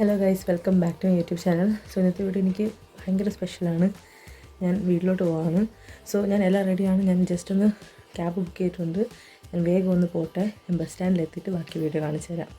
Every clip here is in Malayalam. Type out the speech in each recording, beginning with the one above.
Hello guys, welcome back to my YouTube channel. So ഇന്നത്തെ വീഡിയോ എനിക്ക് ഭയങ്കര സ്പെഷ്യലാണ്. ഞാൻ വീട്ടിലോട്ട് പോവാണ്. സോ ഞാൻ എല്ലാം റെഡിയാണ്. ഞാൻ ജസ്റ്റ് ഒന്ന് ക്യാബ് ബുക്ക് ചെയ്തിട്ടുണ്ട്. ഞാൻ വേഗം ഒന്ന് പോട്ടെ. ഞാൻ ബസ് സ്റ്റാൻഡിൽ എത്തിയിട്ട് ബാക്കി വീഡിയോ കാണിച്ചു തരാം.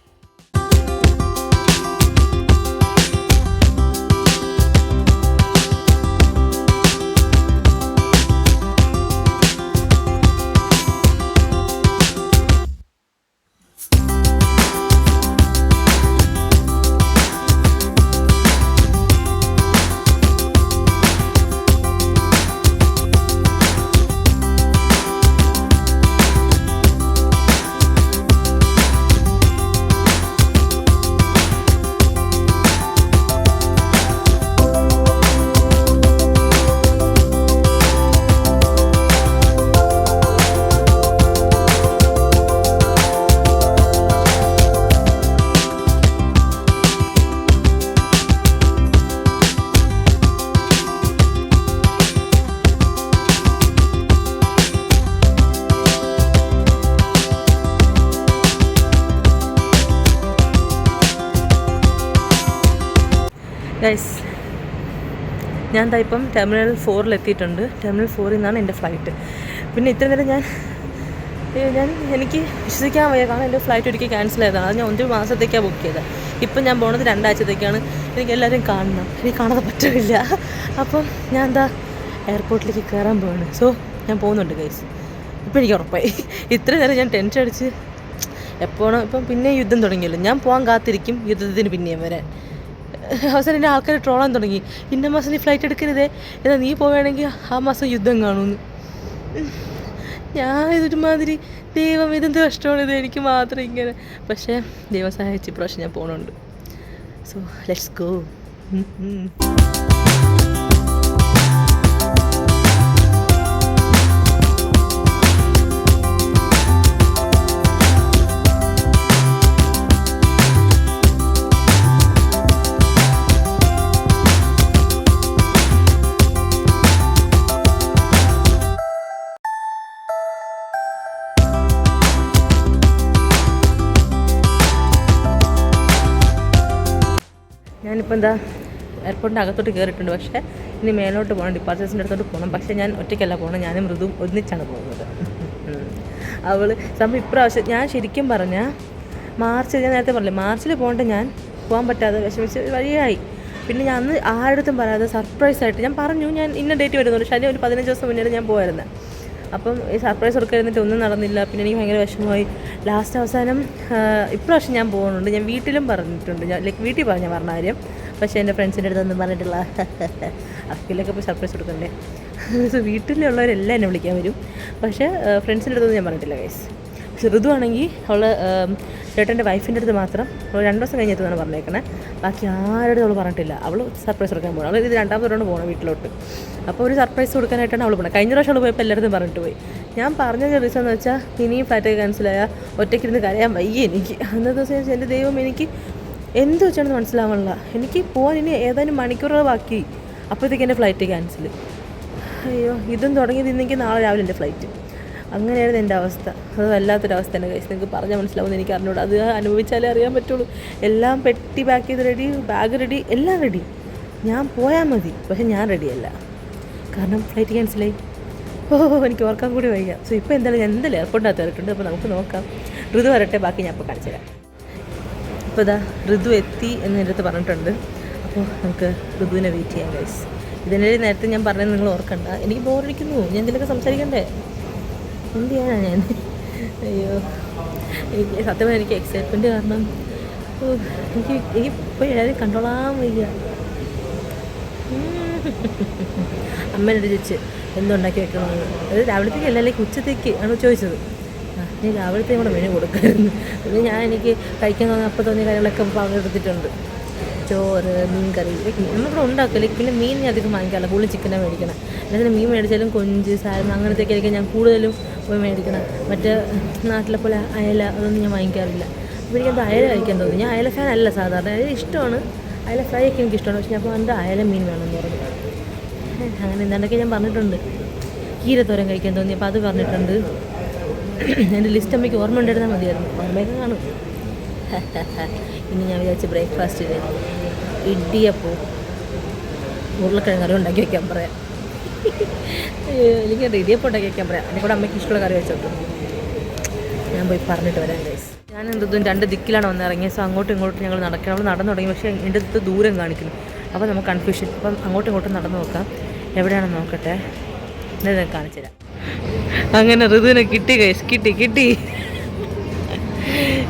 ഗൈസ്, ഞാൻ ഇപ്പം ടെർമിനൽ 4 എത്തിയിട്ടുണ്ട്. ടെർമിനൽ 4 നിന്നാണ് എൻ്റെ ഫ്ലൈറ്റ്. പിന്നെ ഇത്ര നേരം എനിക്ക് വിശ്വസിക്കാൻ വയ്യ, കാരണം എൻ്റെ ഫ്ലൈറ്റ് ഒരിക്കൽ ക്യാൻസൽ ആയതാണ്. അത് ഞാൻ 1 മാസത്തേക്കാണ് ബുക്ക് ചെയ്തത്. ഇപ്പം ഞാൻ പോകുന്നത് 2 ആഴ്ചത്തേക്കാണ്. എനിക്ക് എല്ലാവരും കാണണം, എനിക്ക് കാണാതെ പറ്റില്ല. അപ്പം ഞാൻ എയർപോർട്ടിലേക്ക് കയറാൻ പോവാണ്. സോ ഞാൻ പോകുന്നുണ്ട് ഗൈസ്. ഇപ്പം എനിക്ക് ഉറപ്പായി. ഇത്ര നേരം ഞാൻ ടെൻഷൻ അടിച്ച് എപ്പോഴാണ് ഇപ്പം പിന്നെ യുദ്ധം തുടങ്ങിയല്ലോ. ഞാൻ പോകാൻ കാത്തിരിക്കും യുദ്ധത്തിന് പിന്നെയും വരാൻ. അവസാനം എൻ്റെ ആൾക്കാർ ട്രോളാൻ തുടങ്ങി, ഇന്ന മാസം നീ ഫ്ലൈറ്റ് എടുക്കരുതേ, എന്നാൽ നീ പോവുകയാണെങ്കിൽ ആ മാസം യുദ്ധം കാണുമെന്ന്. ഞാൻ ഇതൊരുമാതിരി ദൈവം ഇതെന്ത് കഷ്ടമാണിത്, എനിക്ക് മാത്രം ഇങ്ങനെ. പക്ഷേ ദൈവം സഹായിച്ച് ഇപ്രാവശ്യം ഞാൻ പോകുന്നുണ്ട്. So let's go. ഞാനിപ്പോൾ എയർപോർട്ടിൻ്റെ അകത്തോട്ട് കയറിയിട്ടുണ്ട്. പക്ഷേ ഇനി മേലോട്ട് പോകണം, ഡിപ്പാർച്ചേഴ്സിൻ്റെ അടുത്തോട്ട് പോകണം. പക്ഷേ ഞാൻ ഒറ്റയ്ക്കല്ല പോകണം, ഞാനും മൃദുവും ഒന്നിച്ചാണ് പോകുന്നത്. സംഭവം ഇപ്രാവശ്യം ഞാൻ ശരിക്കും പറഞ്ഞാൽ ഞാൻ നേരത്തെ പറഞ്ഞില്ലേ, മാർച്ചിൽ പോകേണ്ട ഞാൻ പോകാൻ പറ്റാതെ വിഷമിച്ച് വഴിയായി. പിന്നെ ഞാൻ അന്ന് ആരുടെടുത്തും പറയാതെ സർപ്രൈസായിട്ട് ഞാൻ പറഞ്ഞു, ഞാൻ ഇന്ന ഡേറ്റ് വരുന്നുണ്ട്. പക്ഷേ ഒരു 15 ദിവസം മുന്നേ ഞാൻ പോയായിരുന്നു. അപ്പം ഈ സർപ്രൈസ് കൊടുക്കാതിരുന്നിട്ട് ഒന്നും നടന്നില്ല. പിന്നെ എനിക്ക് ഭയങ്കര വിഷമമായി. ലാസ്റ്റ് അവസാനം ഇപ്രാവശ്യം ഞാൻ പോകുന്നുണ്ട്. ഞാൻ വീട്ടിലും പറഞ്ഞിട്ടുണ്ട്, വീട്ടിൽ പറഞ്ഞ കാര്യം. പക്ഷേ എൻ്റെ ഫ്രണ്ട്സിൻ്റെ അടുത്തൊന്നും പറഞ്ഞിട്ടില്ല. അക്കിലൊക്കെ പോയി സർപ്രൈസ് കൊടുക്കണ്ടേ. സോ വീട്ടിലുള്ളവരെല്ലാം എന്നെ വിളിക്കാൻ വരും. പക്ഷേ ഫ്രണ്ട്സിൻ്റെ അടുത്തൊന്നും ഞാൻ പറഞ്ഞിട്ടില്ല ഗൈസ്. ചെറുതുവാണെങ്കിൽ അവൾ ചേട്ടൻ്റെ വൈഫിൻ്റെ അടുത്ത് മാത്രം 2 ദിവസം കഴിഞ്ഞെത്തുന്നാണ് പറഞ്ഞേക്കണേ. ബാക്കി ആരുടെ അവൾ പറഞ്ഞിട്ടില്ല. അവൾ സർപ്രൈസ് കൊടുക്കാൻ പോകണം. അവൾ ഇത് 2ാമത്തെ തവണ പോകണം വീട്ടിലോട്ട്. അപ്പോൾ ഒരു സർപ്രൈസ് കൊടുക്കാനായിട്ടാണ് അവൾ പോകുന്നത്. കഴിഞ്ഞ പ്രാവശ്യം അവൾ പോയപ്പോൾ എല്ലായിടത്തും പറഞ്ഞിട്ട് പോയി. ഞാൻ പറഞ്ഞ റീസൺ എന്ന് വെച്ചാൽ ഇനിയും ഫ്ലൈറ്റ് ക്യാൻസലായാൽ ഒറ്റയ്ക്കിരുന്ന് കരയാൻ വയ്യ എനിക്ക്. അന്നത്തെ ദിവസം എൻ്റെ ദൈവം, എനിക്ക് എന്ത് വെച്ചാണെന്ന് മനസ്സിലാവണില്ല. എനിക്ക് പോകാൻ ഇനി ഏതാനും മണിക്കൂറുകൾ ബാക്കി. അപ്പോഴത്തേക്ക് എൻ്റെ ഫ്ലൈറ്റ് ക്യാൻസൽ. അയ്യോ, ഇതും തുടങ്ങിയത് ഇന്നെങ്കിൽ നാളെ രാവിലെ എൻ്റെ ഫ്ലൈറ്റ്. അങ്ങനെയായിരുന്നു എൻ്റെ അവസ്ഥ. അത് വല്ലാത്തൊരവസ്ഥ തന്നെ ഗൈസ്. നിങ്ങൾക്ക് പറഞ്ഞാൽ മനസ്സിലാവുമെന്ന് എനിക്ക് അറിഞ്ഞൂടാ. അത് അനുഭവിച്ചാലേ അറിയാൻ പറ്റുള്ളൂ. എല്ലാം പെട്ടി പാക്ക് ചെയ്ത് റെഡി, ബാഗ് റെഡി, എല്ലാം റെഡി. ഞാൻ പോയാൽ മതി, പക്ഷേ ഞാൻ റെഡിയല്ല. കാരണം ഫ്ലൈറ്റ് ക്യാൻസലായി. എനിക്ക് ഓർക്കാൻ കൂടി വയ്യ. സോ ഇപ്പോൾ എന്തായാലും ഞാൻ എയർപോർട്ടിനകത്ത് കയറിയിട്ടുണ്ട്. അപ്പോൾ നമുക്ക് നോക്കാം. ഋതു വരട്ടെ, ബാക്കി ഞാൻ ഇപ്പോൾ കാണിച്ചു തരാം. ഇപ്പോൾ ഋതു എത്തി എന്ന് എൻ്റെ അടുത്ത് പറഞ്ഞിട്ടുണ്ട്. അപ്പോൾ നമുക്ക് ഋതുവിനെ വെയിറ്റ് ചെയ്യാം ഗൈസ്. ഇതിൻ്റെ നേരത്തെ ഞാൻ പറഞ്ഞത് നിങ്ങൾ ഓർക്കണ്ട. എനിക്ക് ബോറടിക്കുന്നു, ഞാൻ എന്തെങ്കിലുമൊക്കെ സംസാരിക്കണ്ടേ. എന്ത് ചെയ്യാനാണ് ഞാൻ? അയ്യോ, സത്യമായി എനിക്ക് എക്സൈറ്റ്മെൻറ്റ് കാരണം എനിക്ക് ഇപ്പോൾ എല്ലാവരും കണ്ടോളാൻ വയ്യ. അമ്മേനോട് ചോദിച്ച് എന്തുണ്ടാക്കി വെക്കണമെന്ന്. അത് രാവിലത്തേക്ക് അല്ലല്ലേ, ഉച്ചത്തേക്ക് ആണ് ചോദിച്ചത്. നീ രാവിലത്തേക്കും കൂടെ മെനു കൊടുക്കായിരുന്നു. പിന്നെ എനിക്ക് കഴിക്കാൻ തോന്നിയ അപ്പം തോന്നിയ കാര്യങ്ങളൊക്കെ പങ്കെടുത്തിട്ടുണ്ട്. ചോറ്, മീൻ കറി, നമ്മളിവിടെ ഉണ്ടാക്കില്ല. പിന്നെ മീൻ ഞാൻ അധികം വാങ്ങിക്കാറില്ല, കൂടുതലും ചിക്കനാണ് മേടിക്കണം. അല്ലെങ്കിൽ മീൻ മേടിച്ചാലും കൊഞ്ച്, സാരം അങ്ങനത്തെയൊക്കെ ആയിരിക്കും ഞാൻ കൂടുതലും പോയി മേടിക്കണം. മറ്റേ നാട്ടിലെ പോലെ അയല അതൊന്നും ഞാൻ വാങ്ങിക്കാറില്ല. അപ്പോൾ എനിക്കത് അയല കഴിക്കാൻ തോന്നി. ഞാൻ അയല ഫാൻ അല്ല സാധാരണ, അയല ഇഷ്ടമാണ്, അയല ഫ്രൈ ഒക്കെ എനിക്കിഷ്ടമാണ്. പക്ഷേ ഞാൻ അപ്പോൾ എന്താ അയല മീൻ വേണമെന്ന് പറഞ്ഞു. അങ്ങനെ എന്താണ്ടൊക്കെ ഞാൻ പറഞ്ഞിട്ടുണ്ട്. കീരത്തോരൻ കഴിക്കാൻ തോന്നി, അപ്പോൾ അത് പറഞ്ഞിട്ടുണ്ട്. എൻ്റെ ലിസ്റ്റ് അമ്മയ്ക്ക് ഓർമ്മ ഉണ്ടായിരുന്നാൽ മതിയായിരുന്നു. ഓർമ്മയൊക്കെ കാണും. ഇനി ഞാൻ വിചാരിച്ച് ബ്രേക്ക്ഫാസ്റ്റിന് ഇടിയപ്പോൾ ഉരുളക്കിഴങ്ങ് കറി ഉണ്ടാക്കി വയ്ക്കാൻ പറയാം. എനിക്ക് ഇടിയപ്പം ഉണ്ടാക്കി വയ്ക്കാൻ പറയാം. എൻ്റെ കൂടെ അമ്മയ്ക്ക് ഇഷ്ടമുള്ള കറി വെച്ചോട്ടു. ഞാൻ പോയി പറഞ്ഞിട്ട് വരാം ഗൈസ്. ഞാൻ എന്തും 2 ദിക്കിലാണ് വന്നിറങ്ങിയത്. സോ അങ്ങോട്ടും ഇങ്ങോട്ടും ഞങ്ങൾ നടക്കണം. നമ്മൾ നടന്നു തുടങ്ങി, പക്ഷേ എൻ്റെ അടുത്ത് ദൂരം കാണിക്കുന്നു. അപ്പോൾ നമുക്ക് കൺഫ്യൂഷൻ. അപ്പം അങ്ങോട്ടും ഇങ്ങോട്ടും നടന്നു നോക്കാം. എവിടെയാണെന്ന് നോക്കട്ടെ, എന്നിട്ട് കാണിച്ചു തരാം. അങ്ങനെ ഋതുവിനെ കിട്ടി ഗൈസ്, കിട്ടി.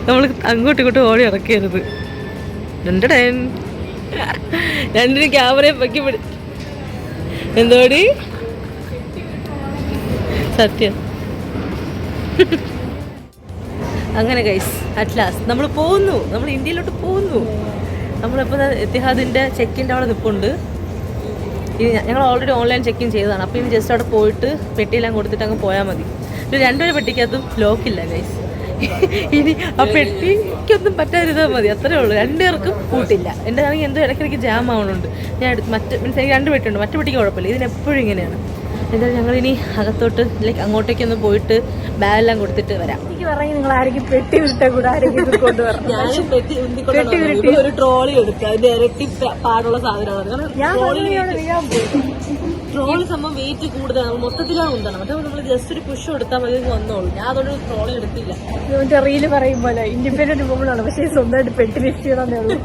നമ്മൾ അങ്ങോട്ടും ഇങ്ങോട്ടും ഓടി ഇറക്കരുത്. രണ്ടിനും ക്യാമറയെ പൊക്കി പിടി. എന്തോടി സത്യം. അങ്ങനെ ഗൈസ് അറ്റ് ലാസ്റ്റ് നമ്മൾ പോകുന്നു, നമ്മൾ ഇന്ത്യയിലോട്ട് പോകുന്നു. നമ്മളിപ്പോൾ എത്തിഹാദിൻ്റെ ചെക്കിൻ്റെ അവിടെ നിൽപ്പുണ്ട്. ഞങ്ങൾ ഓൾറെഡി ഓൺലൈൻ ചെക്കിൻ ചെയ്തതാണ്. അപ്പോൾ ഇനി ജസ്റ്റ് അവിടെ പോയിട്ട് പെട്ടിയെല്ലാം കൊടുത്തിട്ട് അങ്ങ് പോയാൽ മതി. ഒരു 2 പെട്ടിക്കകത്തും ലോക്കില്ല ഗൈസ്. ഇനി ആ പെട്ടിക്കൊന്നും പറ്റാതിരുന്നാൽ മതി, അത്രേ ഉള്ളൂ. 2 പേർക്കും കൂട്ടില്ല. എൻ്റെ ആണെങ്കിൽ എന്തോ ഇടയ്ക്കിടയ്ക്ക് ജാം ആവണുണ്ട്. ഞാൻ മറ്റ് മീൻസ് എനിക്ക് 2 പെട്ടിയുണ്ട്, മറ്റു പെട്ടിക്ക് കുഴപ്പമില്ല. ഇതിനെപ്പോഴും ഇങ്ങനെയാണ്. എന്തായാലും ഞങ്ങളിനി അകത്തോട്ട് അങ്ങോട്ടേക്കൊന്ന് പോയിട്ട് ബാഗെല്ലാം കൊടുത്തിട്ട് വരാം. എനിക്ക് പറഞ്ഞാൽ നിങ്ങൾ ആരെങ്കിലും പെട്ടി വിട്ട കൂടെ ആരെങ്കിലും കൊണ്ടുവരണം. ഞാനും പെട്ടി ഒരു ട്രോളി എടുക്കുക. അതിന്റെ ഇരട്ടി പാടുള്ള സാധനമാണ്. ട്രോളി സംഭവം വെയിറ്റ് കൂടുതലാണ്, മൊത്തത്തിലാണ് ഉണ്ടാണ്. മറ്റേ നമ്മൾ ജസ്റ്റ് ഒരു പുഷ് കൊടുത്താൽ മതി, വന്നോളൂ. ഞാൻ അതുകൊണ്ട് ട്രോളി എടുത്തില്ല. മറ്റേ റീല് പറയും പോലെ ഇൻഡിപെൻഡന്റ് വുമണാണ്, പക്ഷേ സ്വന്തമായിട്ട് പെട്ടി ലിസ്റ്റ് ചെയ്യണമെന്നേ ഉള്ളൂ.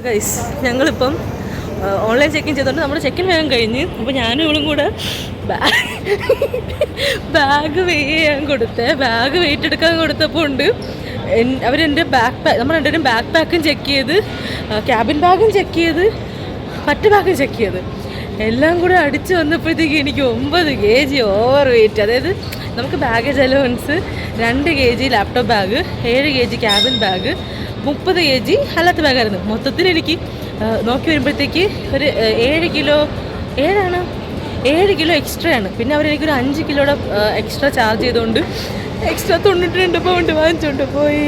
ഗൈസ് ഞങ്ങളിപ്പം ഓൺലൈൻ ചെക്കിൻ ചെയ്തോണ്ട് നമ്മുടെ ചെക്കിൻ വേഗം കഴിഞ്ഞ്. അപ്പോൾ ഞാനും ഇവളും കൂടെ ബാഗ് വെയ്റ്റ് ചെയ്യാൻ കൊടുത്തേ. ബാഗ് വെയിറ്റ് എടുക്കാൻ കൊടുത്തപ്പോൾ ഉണ്ട് അവരെൻ്റെ നമ്മൾ രണ്ടുപേരും ബാക്ക് പാക്കും ചെക്ക് ചെയ്ത്, ക്യാബിൻ ബാഗും ചെക്ക് ചെയ്ത്, മറ്റു ബാഗും ചെക്ക് ചെയ്ത്, എല്ലാം കൂടെ അടിച്ച് വന്നപ്പോഴത്തേക്ക് എനിക്ക് 9 kg ഓവർ വെയിറ്റ്. അതായത് നമുക്ക് baggage allowance 2 kg laptop bag, 7 kg cabin bag, 30 kg അല്ലാത്ത ബാഗായിരുന്നു. മൊത്തത്തിൽ എനിക്ക് നോക്കി വരുമ്പോഴത്തേക്ക് ഒരു 7 കിലോ എക്സ്ട്രാ ആണ്. പിന്നെ അവരെനിക്കൊരു 5 കിലോയുടെ എക്സ്ട്രാ ചാർജ് ചെയ്തുകൊണ്ട് എക്സ്ട്രാ 92 പൗണ്ട് വാങ്ങിച്ചുകൊണ്ട് പോയി.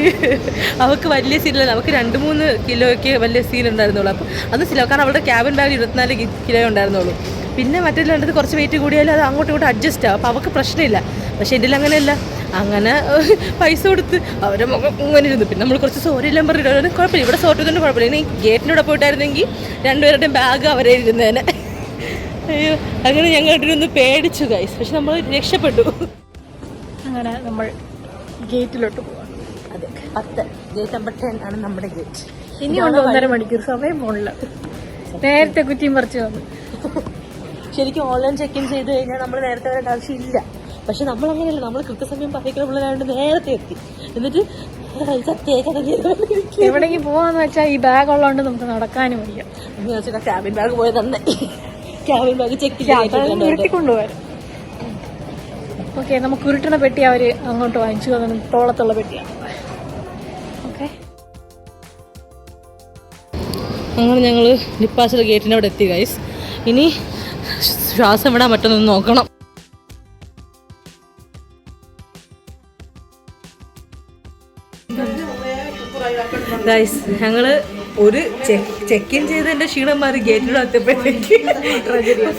അവൾക്ക് വലിയ സീനില്ല, നമുക്ക് 2-3 കിലോയ്ക്ക് വലിയ സീൻ ഉണ്ടായിരുന്നുള്ളൂ. അപ്പോൾ അത് സിലോ, കാരണം അവളുടെ ക്യാബിൻ ബാഗ് 24 കിലോ ഉണ്ടായിരുന്നുള്ളൂ. പിന്നെ മറ്റേ രണ്ടത് കുറച്ച് വെയിറ്റ് കൂടിയാലും അത് അങ്ങോട്ടും ഇങ്ങോട്ടും അഡ്ജസ്റ്റ് ആവും. അപ്പോൾ അവൾക്ക് പ്രശ്നമില്ല. പക്ഷേ എൻ്റെ അങ്ങനെയല്ല. അങ്ങനെ പൈസ കൊടുത്ത് അവരെ മുഖം ഇങ്ങനെ ഇരുന്നു. പിന്നെ നമ്മൾ കുറച്ച് സോറിയെല്ലാം പറഞ്ഞിട്ട് കുഴപ്പമില്ല, ഇവിടെ സോർട്ട് ചെയ്തുകൊണ്ട് കുഴപ്പമില്ല. ഇനി ഗേറ്റിൻ്റെ ഇവിടെ പോയിട്ടായിരുന്നെങ്കിൽ 2 പേരുടെയും ബാഗ് അവരെ ഇരുന്നേനെ. അയ്യോ, അങ്ങനെ ഞങ്ങളുടെ പേടിച്ചു ഗൈസ്. പക്ഷെ നമ്മൾ രക്ഷപ്പെട്ടു. അങ്ങനെ നമ്മൾ ഗേറ്റിലോട്ട് പോവാം. അതെ, 10 ഗേറ്റ് നമ്പർ 10 ആണ് നമ്മുടെ ഗേറ്റ്. ഇനി 1.5 മണിക്കൂർ സമയം പോണില്ല. നേരത്തെ കുറ്റിയും പറിച്ചു വന്നു. ശരിക്കും ഓൺലൈൻ ചെക്കിൻ ചെയ്ത് കഴിഞ്ഞാൽ നമ്മൾ നേരത്തെ വരേണ്ട ആവശ്യമില്ല. പക്ഷെ നമ്മളങ്ങനെയല്ല, നമ്മൾ കൃത്യസമയം പറയുന്ന പിള്ളേരാണ്ട് നേരത്തെ എത്തി. എന്നിട്ട് എവിടേക്ക് പോവാന്ന് വെച്ചാൽ ഈ ബാഗ് ഉള്ളതുകൊണ്ട് നമുക്ക് നടക്കാനും വയ്യ. ക്യാബിൻ ബാഗ് പോയത് തന്നെ. ക്യാബിൻ ബാഗ് ചെക്ക് കൊണ്ടുപോകാൻ. ഓക്കെ, നമുക്ക് ഉരുട്ടണ പെട്ടി അവര് അങ്ങോട്ട് വാങ്ങിച്ചു തന്നെ, തോളത്തുള്ള പെട്ടിയാണ്. ഓക്കെ, അങ്ങനെ ഞങ്ങൾ ഡിപ്പാച്ചർ ഗേറ്റിൻ്റെ അവിടെ എത്തി ഗൈസ്. ഇനി ശ്വാസം വിടാൻ പറ്റുമെന്ന് നോക്കണം. ഗൈസ് ഞങ്ങൾ ഒരു ചെക്കിൻ ചെയ്തതിൻ്റെ ക്ഷീണം മാറി ഗേറ്റിലൂടെ എത്തിയപ്പോഴത്തേക്ക്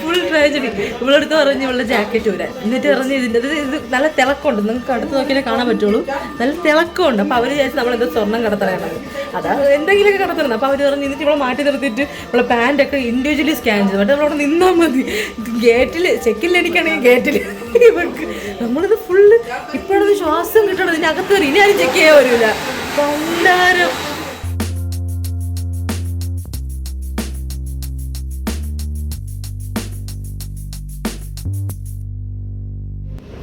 ഫുൾ ട്രാജഡി. ഇവളെടുത്ത് പറഞ്ഞ് ഇവളുടെ ജാക്കറ്റ് വരാൻ, എന്നിട്ട് പറഞ്ഞ് ഇത് നല്ല തിളക്കമുണ്ട്, നിങ്ങൾക്ക് അടുത്ത് നോക്കിയാലേ കാണാൻ പറ്റുള്ളൂ, നല്ല തിളക്കമുണ്ട്. അപ്പോൾ അവർ വിചാരിച്ച് നമ്മളെന്തോ സ്വർണ്ണം കടത്തണത്, അതാ എന്തെങ്കിലുമൊക്കെ കടത്തണം. അപ്പോൾ അവർ പറഞ്ഞ് എന്നിട്ട് ഇവളെ മാറ്റി നിർത്തിയിട്ട് ഇവളെ പാൻറ്റൊക്കെ ഇൻഡിവിജ്വലി സ്കാൻ ചെയ്തു. മറ്റേ നമ്മളവിടെ നിന്നാൽ മതി. ഗേറ്റിൽ ചെക്കിനിലടിക്കുകയാണെങ്കിൽ ഗേറ്റിൽ ഇവർക്ക് നമ്മളിത് ഫുള്ള് ഇപ്പോഴത് ശ്വാസം കിട്ടണം. ഇതിനകത്ത് വരും, ഇനി ആരും ചെക്ക് ചെയ്യാൻ വരില്ല. കൊണ്ടാരം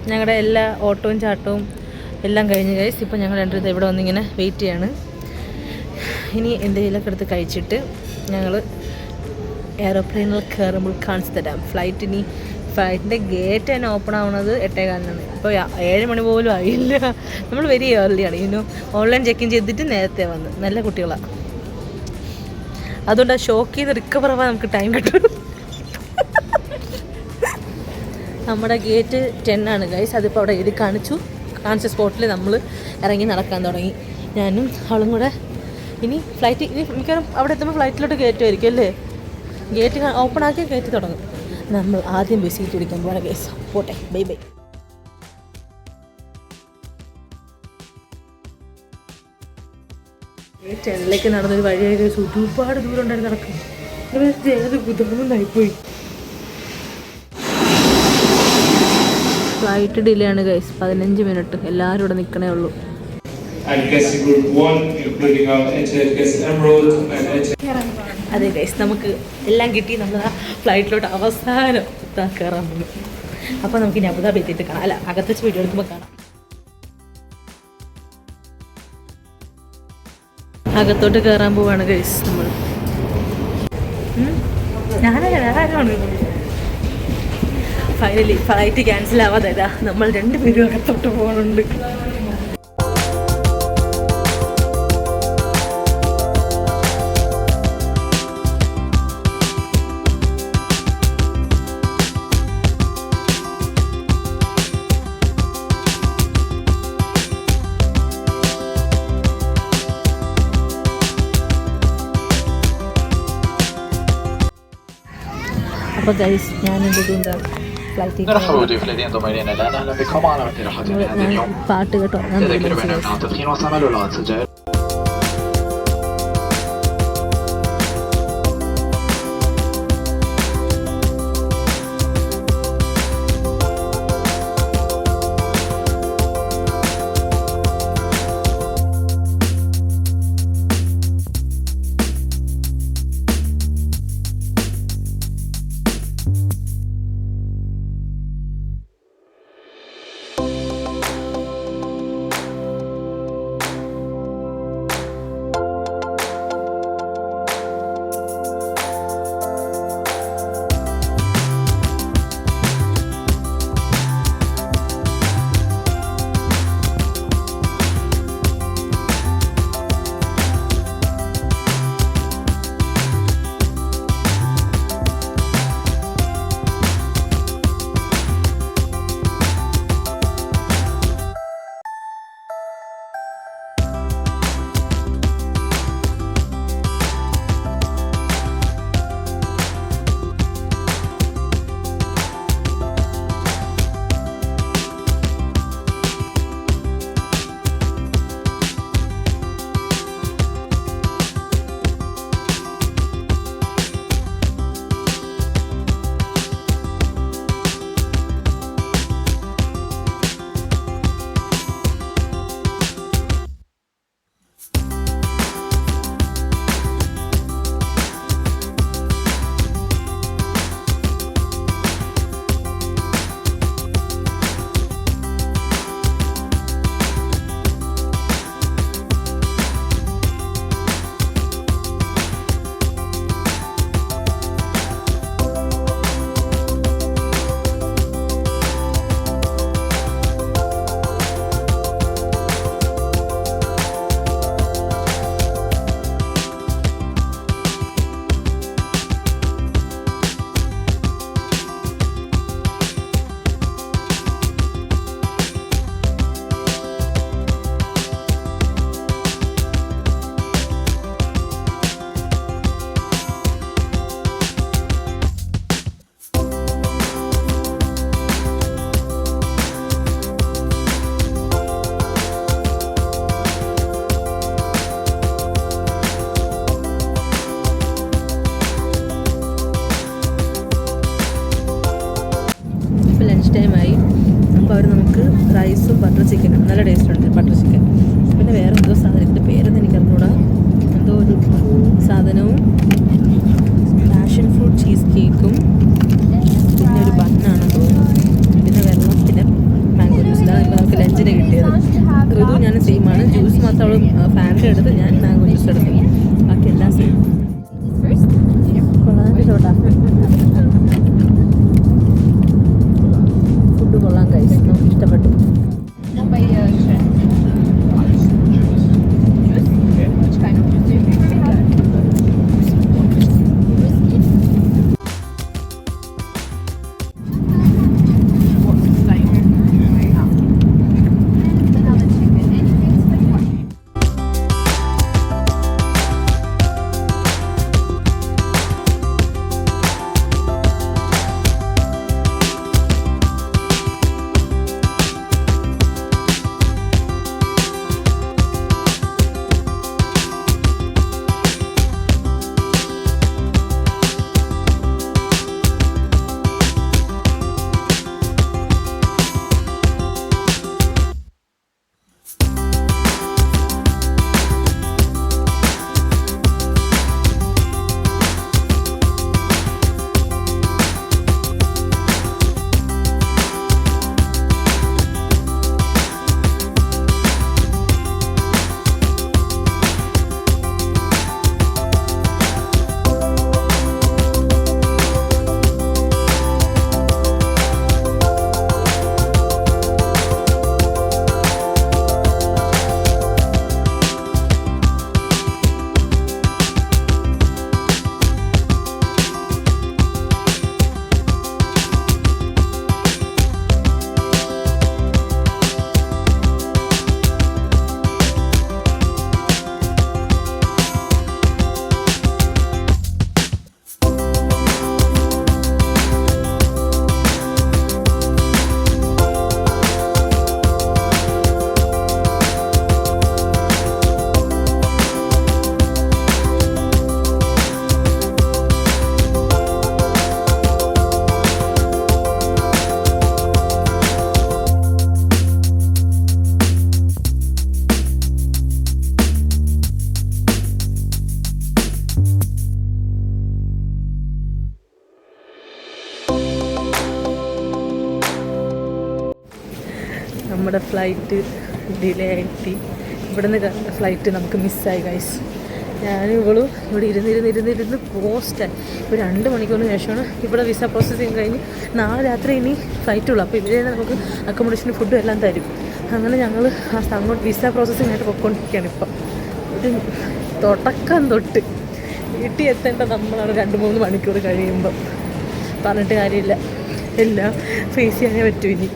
ഞങ്ങളുടെ എല്ലാ ഓട്ടവും ചാട്ടവും എല്ലാം കഴിഞ്ഞ് ഗൈസ്. ഇപ്പോൾ ഞങ്ങൾ രണ്ടുപേരും ഇവിടെ വന്നിങ്ങനെ വെയിറ്റ് ചെയ്യാണ്. ഇനി എന്തെങ്കിലുമൊക്കെ എടുത്ത് കഴിച്ചിട്ട് ഞങ്ങൾ എയറോപ്ലെയിനിൽ കയറുമ്പോൾ കാണിച്ചു തരാം. ഫ്ലൈറ്റിൻ്റെ ഗേറ്റ് തന്നെ ഓപ്പൺ ആവുന്നത് 8:15. ഇപ്പോൾ 7 മണി പോലും ആയില്ല. നമ്മൾ വെരി ഏർലിയാണ്. ഓൺലൈൻ ചെക്കിൻ ചെയ്തിട്ട് നേരത്തെ വന്ന്. നല്ല കുട്ടികളാണ്. അതുകൊണ്ട് ആ ഷോക്ക് ചെയ്ത് റിക്കവർ ആവാൻ നമുക്ക് ടൈം കിട്ടും. നമ്മുടെ ഗേറ്റ് 10 ആണ് ഗൈസ്. അതിപ്പോൾ അവിടെ എഴുതി കാണിച്ച സ്പോട്ടിൽ നമ്മൾ ഇറങ്ങി നടക്കാൻ തുടങ്ങി. ഞാനും അവളും കൂടെ. ഇനി മിക്കവാറും അവിടെ എത്തുമ്പോൾ ഫ്ലൈറ്റിലോട്ട് കയറ്റുമായിരിക്കും അല്ലേ? ഗേറ്റ് ഓപ്പൺ ആക്കി കയറ്റി തുടങ്ങും. നമ്മൾ ആദ്യം ബസ് സീറ്റ് പിടിക്കാൻ പോകണം ഗൈസ്. പോട്ടെ, ബൈ ബൈ. ചെന്നൈക്ക് നടന്നൊരു വഴിയായി ഗൈസ്. ഒരുപാട് ദൂരം ഉണ്ടായിരുന്നു നടക്കും. ഏത് കുതിർന്നായിപ്പോയി. ഫ്ലൈറ്റ് ഡിലേ ആണ് ഗൈസ്. 15 മിനിറ്റ്. എല്ലാവരും ഇവിടെ നിൽക്കണേ ഉള്ളൂ. അതെ ഗൈസ്, നമുക്ക് എല്ലാം കിട്ടി. നമ്മൾ ആ ഫ്ലൈറ്റിലോട്ട് അവസാനം കയറാൻ പോകുന്നു. അപ്പോൾ നമുക്ക് ഇനി അബുദാബി എത്തിയിട്ട് കാണാം. അല്ല, അകത്ത് വെച്ച് വീഡിയോ എടുക്കുമ്പോൾ കാണാം. അകത്തോട്ട് കയറാൻ പോവാണ് ഗൈസ് നമ്മൾ. ഞാനാണ് ഫൈനലി ഫ്ലൈറ്റ് ക്യാൻസൽ ആവാതെ നമ്മൾ 2 പേരും അകത്തോട്ട് പോകുന്നുണ്ട്. അപ്പോൾ ഗൈസ്, ഞാനെന്ത് ഫ്ലൈറ്റിൽ പാട്ട് കേട്ടോ. റൈസും ബട്ടർ ചിക്കനും നല്ല ടേസ്റ്റ് ഉണ്ട്. ബട്ടർ ചിക്കൻ പിന്നെ വേറെ എന്തോ സാധനത്തിൻ്റെ പേരൊന്നും എനിക്ക് അറിഞ്ഞൂടാ. എന്തോ ഒരു സാധനവും പാഷൻ ഫ്രൂട്ട് ചീസ് കേക്കും പിന്നെ ഒരു ബണ്ണാണെന്ന് തോന്നുന്നു. പിന്നെ വെള്ളം പിന്നെ മാംഗോ ജ്യൂസ്. ഇതാണ് ഇപ്പോൾ നമുക്ക് ലഞ്ചിന് കിട്ടിയത്. ഋതു ഞാൻ സെയിമാണ്. ജ്യൂസ് മാത്രം അവൾ ഫാമിലി എടുത്ത്, ഞാൻ മാംഗോ ജ്യൂസ് എടുത്തു. ബാക്കി എല്ലാം സെയിം. കൊള്ളാൻ ചോട്ടാ ഫുഡ് കൊള്ളാൻ കഴിച്ചു. നമുക്ക് ഇഷ്ടപ്പെട്ടു. നമ്മുടെ ഫ്ലൈറ്റ് ഡിലേ ആയിട്ട് ഇവിടുന്ന് ഫ്ലൈറ്റ് നമുക്ക് മിസ്സായി ഗൈസ്. ഞാനും ഇവളും ഇവിടെ ഇരുന്നിരുന്ന് പോസ്റ്റായി. ഇപ്പോൾ 2 മണിക്കൂറിന് ശേഷമാണ് ഇവിടെ വിസ പ്രോസസ്സിങ് കഴിഞ്ഞ് നാളെ രാത്രി ഇനി ഫ്ലൈറ്റുള്ളൂ. അപ്പോൾ ഇവരെ നമുക്ക് അക്കോമഡേഷനും ഫുഡും എല്ലാം തരും. അങ്ങനെ ഞങ്ങൾ അങ്ങോട്ട് വിസ പ്രോസസ്സിങ് ആയിട്ട് പൊയ്ക്കൊണ്ടിരിക്കുകയാണ്. ഇപ്പം ഒരു തുടക്കം തൊട്ട് വീട്ടിൽ എത്തേണ്ട നമ്മളാണ് 2-3 മണിക്കൂർ കഴിയുമ്പം. പറഞ്ഞിട്ട് കാര്യമില്ല, എല്ലാം ഫേസ് ചെയ്യാനേ പറ്റൂ ഇനി.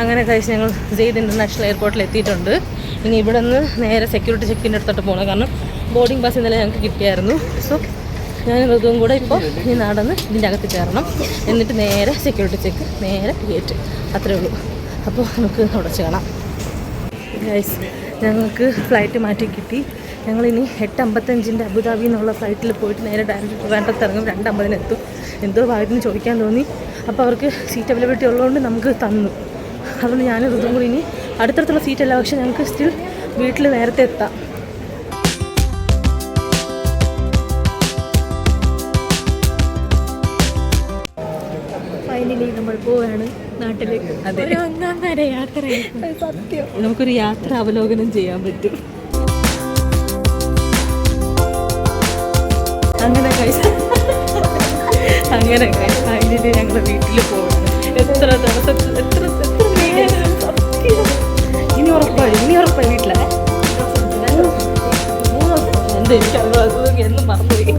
അങ്ങനെ കഴിച്ച് ഞങ്ങൾ സെയ്ദ് ഇൻ്റർനാഷണൽ എയർപോർട്ടിൽ എത്തിയിട്ടുണ്ട്. ഇനി ഇവിടെ നിന്ന് നേരെ സെക്യൂരിറ്റി ചെക്കിൻ്റെ അടുത്തോട്ട് പോകണം. കാരണം ബോർഡിംഗ് പാസ് ഇന്നലെ ഞങ്ങൾക്ക് കിട്ടിയായിരുന്നു. സോ ഞാൻ ഇതും കൂടെ ഇപ്പോൾ ഇനി നടന്ന് ഇതിൻ്റെ അകത്ത് കയറണം. എന്നിട്ട് നേരെ സെക്യൂരിറ്റി ചെക്ക്, നേരെ ഗേറ്റ്, അത്രേ ഉള്ളൂ. അപ്പോൾ നമുക്ക് അവിടെ കാണാം. ഗൈസ്, ഞങ്ങൾക്ക് ഫ്ലൈറ്റ് മാറ്റി കിട്ടി. ഞങ്ങളിനി 8:55 അബുദാബി എന്നുള്ള ഫ്ലൈറ്റിൽ പോയിട്ട് നേരെ ഡയറക്റ്റ് ട്രിവാൻഡ്രത്ത് ഇറങ്ങും. 2:50 എത്തും. എന്തോ ഭാഗ്യത്തിന് ചോദിക്കാൻ തോന്നി. അപ്പോൾ അവർക്ക് സീറ്റ് അവൈലബിലിറ്റി ഉള്ളതുകൊണ്ട് നമുക്ക് തന്നു. അതുകൊണ്ട് ഞാൻ ഇതും കൂടി ഇനി അടുത്തടുത്തുള്ള സീറ്റല്ല, പക്ഷെ ഞങ്ങൾക്ക് സ്റ്റിൽ വീട്ടിൽ നേരത്തെ എത്താം. ഫൈനലി നമ്മൾ പോവുകയാണ് നാട്ടിലേക്ക്. അതെ, ഒരു 1.5 യാത്ര. സത്യം, നമുക്കൊരു യാത്ര അവലോകനം ചെയ്യാൻ പറ്റും. അങ്ങനെ ഫൈനലി ഞങ്ങൾ വീട്ടിൽ പോകണം. എത്ര ദിവസം, എത്ര ഇനി ഉറപ്പായി വീട്ടിലെ 3 ദിവസം എന്താ എനിക്ക് എന്നും മറന്നുപോയി.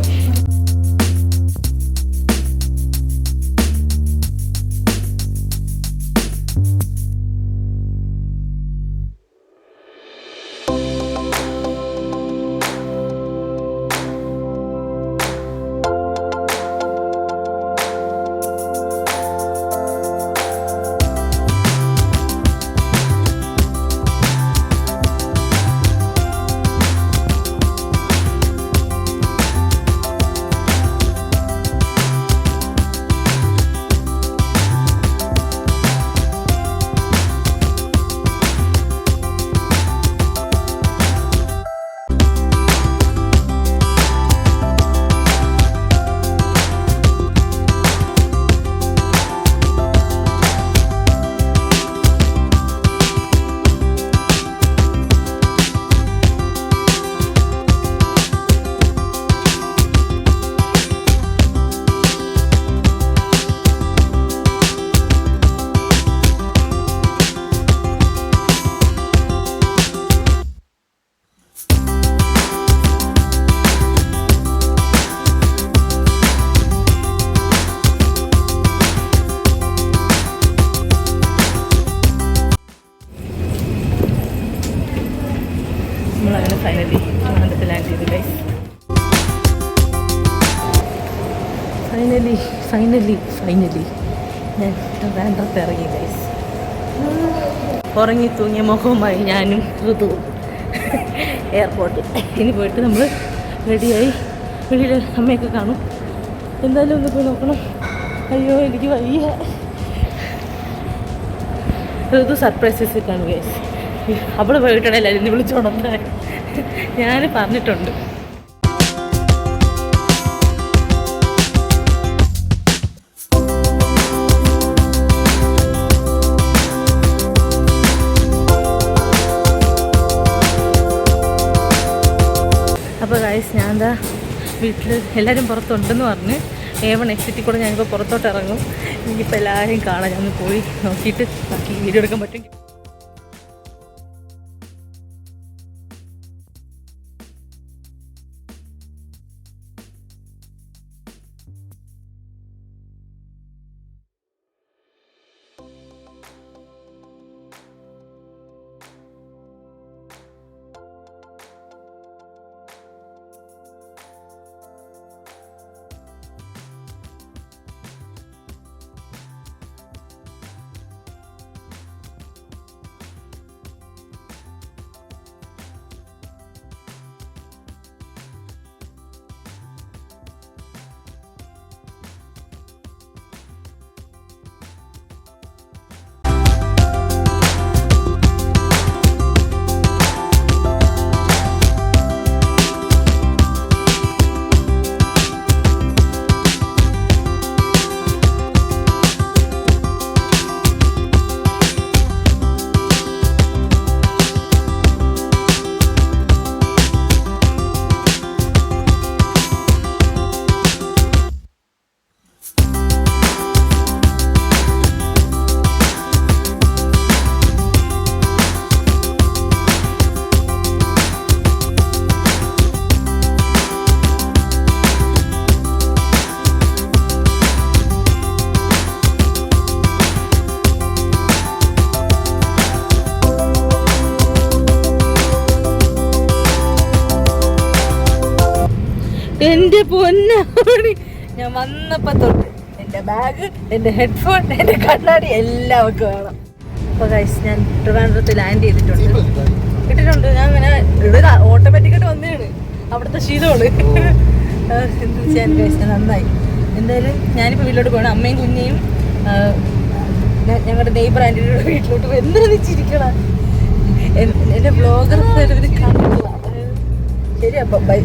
നമ്മളങ്ങനെ ഫൈനലി ട്രിവാൻഡ്രത്ത് ലാൻഡ് ചെയ്തു ഗൈസ്. ഫൈനലി ഞാൻ ട്രിവാൻഡ്രത്ത് ഇറങ്ങി ഗൈസ്. ഉറങ്ങി തൂങ്ങിയ മുഖവുമായി ഞാനും ഋതുവും എയർപോർട്ടിൽ. ഇനി പോയിട്ട് നമ്മൾ റെഡിയായി വെളിയിൽ അമ്മയൊക്കെ കാണും. എന്തായാലും ഒന്ന് പോയി നോക്കണം. അയ്യോ എനിക്ക് വയ്യ. ഋതു സർപ്രൈസസ് കാണും ഗൈസ്. അവിടെ പോയിട്ടാണ് എല്ലാവരും ഇന്ന് വിളിച്ചോണ്ടെന്ന് ഞാൻ പറഞ്ഞിട്ടുണ്ട്. അപ്പോൾ ഗൈസ്, ഞാൻ എന്താ വീട്ടിൽ എല്ലാവരും പുറത്തുണ്ടെന്ന് പറഞ്ഞ് A1 എക്സിറ്റിൽ കൂടെ ഞാനിപ്പോൾ പുറത്തോട്ട് ഇറങ്ങും. ഇനിയിപ്പോൾ എല്ലാവരെയും കാണാം. ഞാൻ പോയി നോക്കിയിട്ട് ബാക്കി വീഡിയോ എടുക്കാൻ പറ്റും. എൻ്റെ പൊന്നാടി ഞാൻ വന്നപ്പോൾ തൊട്ട് എൻ്റെ ബാഗ്, എൻ്റെ ഹെഡ്ഫോൺ, എൻ്റെ കണ്ണാടി എല്ലാം ഒക്കെ വേണം. അപ്പോൾ ഗൈസ് ഞാൻ ട്രിവാൻഡ്രത്ത് ലാൻഡ് ചെയ്തിട്ടുണ്ട്. ഇട്ടിട്ടുണ്ട്. ഞാൻ അങ്ങനെ ഇവിടെ ഓട്ടോമാറ്റിക്കായിട്ട് വന്നതാണ് അവിടുത്തെ ശീലമാണ്. എന്ത് ചെയ്യാൻ ഗൈസ് നന്നായി. എന്തായാലും ഞാനിപ്പോൾ വീട്ടിലോട്ട് പോകണം. അമ്മയും കുഞ്ഞിയും ഞങ്ങളുടെ നെയ്ബർ ആൻറ്റിയുടെ വീട്ടിലോട്ട് പോയി. എന്താ വെച്ചിരിക്കണം എൻ്റെ ബ്ലോഗർ കണ്ടിട്ടുള്ള. ശരി അപ്പം ബൈ.